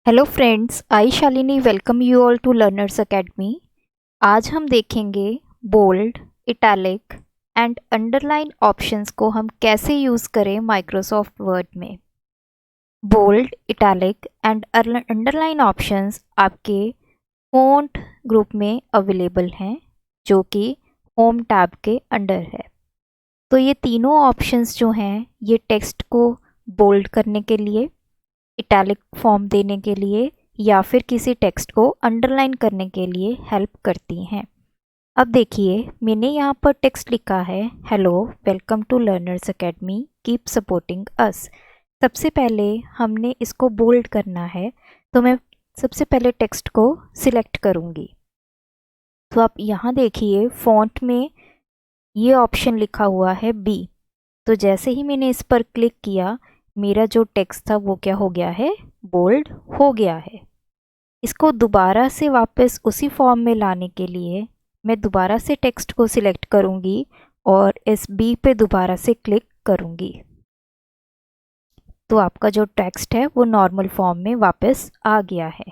Hello friends, I Shalini welcome you all to Learners Academy. आज हम देखेंगे bold, italic and underline options को हम कैसे यूज़ करें माइक्रोसॉफ्ट वर्ड में। Bold, italic and underline options आपके फ़ॉन्ट ग्रुप में अवेलेबल हैं, जो कि होम टैब के अंडर है। तो ये तीनों ऑप्शंस जो हैं, ये टेक्स्ट को बोल्ड करने के लिए, इटैलिक फॉर्म देने के लिए या फिर किसी टेक्स्ट को अंडरलाइन करने के लिए हेल्प करती हैं। अब देखिए, मैंने यहाँ पर टेक्स्ट लिखा है, hello welcome to Learners Academy, keep supporting us. सबसे पहले हमने इसको बोल्ड करना है, तो मैं सबसे पहले टेक्स्ट को सिलेक्ट करूँगी। तो आप यहाँ देखिए फॉन्ट में ये ऑप्शन लिखा हुआ है बी। तो जैसे ही मैंने इस पर क्लिक किया, मेरा जो टेक्स्ट था वो क्या हो गया है, बोल्ड हो गया है। इसको दोबारा से वापस उसी फॉर्म में लाने के लिए मैं दोबारा से टेक्स्ट को सिलेक्ट करूंगी और इस बी पे दोबारा से क्लिक करूंगी। तो आपका जो टेक्स्ट है वो नॉर्मल फॉर्म में वापस आ गया है।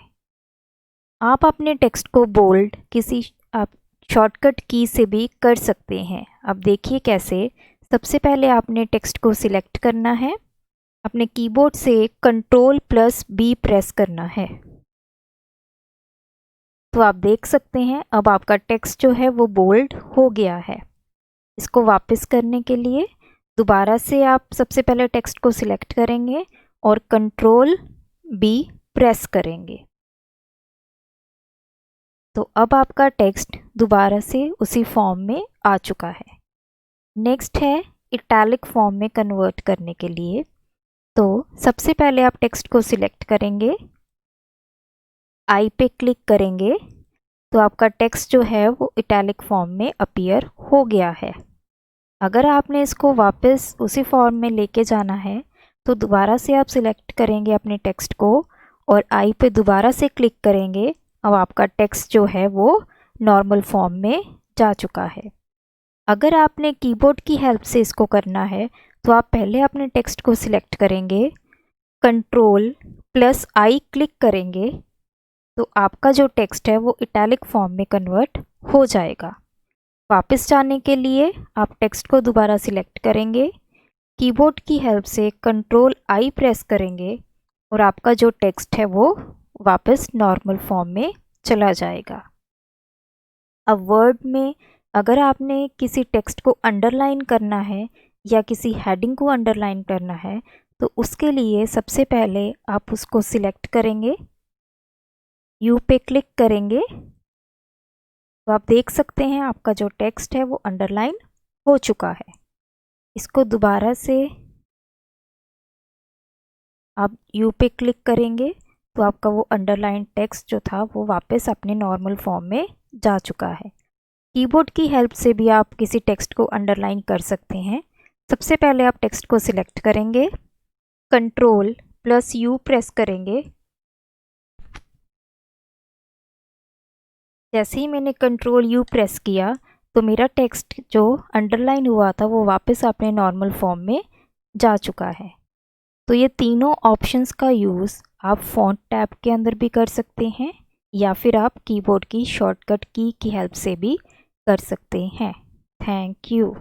आप अपने टेक्स्ट को बोल्ड किसी आप शॉर्टकट की से भी कर सकते हैं। अब देखिए कैसे। सबसे पहले आपने टेक्स्ट को सिलेक्ट करना है, अपने कीबोर्ड से Ctrl+B प्रेस करना है। तो आप देख सकते हैं अब आपका टेक्स्ट जो है वो बोल्ड हो गया है। इसको वापस करने के लिए दोबारा से आप सबसे पहले टेक्स्ट को सिलेक्ट करेंगे और Ctrl+B प्रेस करेंगे। तो अब आपका टेक्स्ट दोबारा से उसी फॉर्म में आ चुका है। नेक्स्ट है इटैलिक फॉर्म में कन्वर्ट करने के लिए। तो सबसे पहले आप टेक्स्ट को सिलेक्ट करेंगे, आई पे क्लिक करेंगे, तो आपका टेक्स्ट जो है वो इटैलिक फॉर्म में अपीयर हो गया है। अगर आपने इसको वापस उसी फॉर्म में लेके जाना है तो दोबारा से आप सिलेक्ट करेंगे अपने टेक्स्ट को और आई पे दोबारा से क्लिक करेंगे। अब आपका टेक्स्ट जो है वो नॉर्मल फॉर्म में जा चुका है। अगर आपने कीबोर्ड की हेल्प से इसको करना है तो आप पहले अपने टेक्स्ट को सिलेक्ट करेंगे, Ctrl+I क्लिक करेंगे, तो आपका जो टेक्स्ट है वो इटैलिक फॉर्म में कन्वर्ट हो जाएगा। वापस जाने के लिए आप टेक्स्ट को दोबारा सिलेक्ट करेंगे, कीबोर्ड की हेल्प से Ctrl+I प्रेस करेंगे और आपका जो टेक्स्ट है वो वापस नॉर्मल फॉर्म में चला जाएगा। अब वर्ड में अगर आपने किसी टेक्स्ट को अंडरलाइन करना है या किसी हेडिंग को अंडरलाइन करना है तो उसके लिए सबसे पहले आप उसको सिलेक्ट करेंगे, यू पे क्लिक करेंगे, तो आप देख सकते हैं आपका जो टेक्स्ट है वो अंडरलाइन हो चुका है। इसको दोबारा से आप यू पे क्लिक करेंगे तो आपका वो अंडरलाइन टेक्स्ट जो था वो वापस अपने नॉर्मल फॉर्म में जा चुका है। कीबोर्ड की हेल्प से भी आप किसी टेक्स्ट को अंडरलाइन कर सकते हैं। सबसे पहले आप टेक्स्ट को सिलेक्ट करेंगे, Ctrl+U प्रेस करेंगे। जैसे ही मैंने Ctrl+U प्रेस किया तो मेरा टेक्स्ट जो अंडरलाइन हुआ था वो वापस अपने नॉर्मल फॉर्म में जा चुका है। तो ये तीनों ऑप्शंस का यूज़ आप फॉन्ट टैब के अंदर भी कर सकते हैं या फिर आप कीबोर्ड की शॉर्टकट की हेल्प से भी कर सकते हैं। Thank you.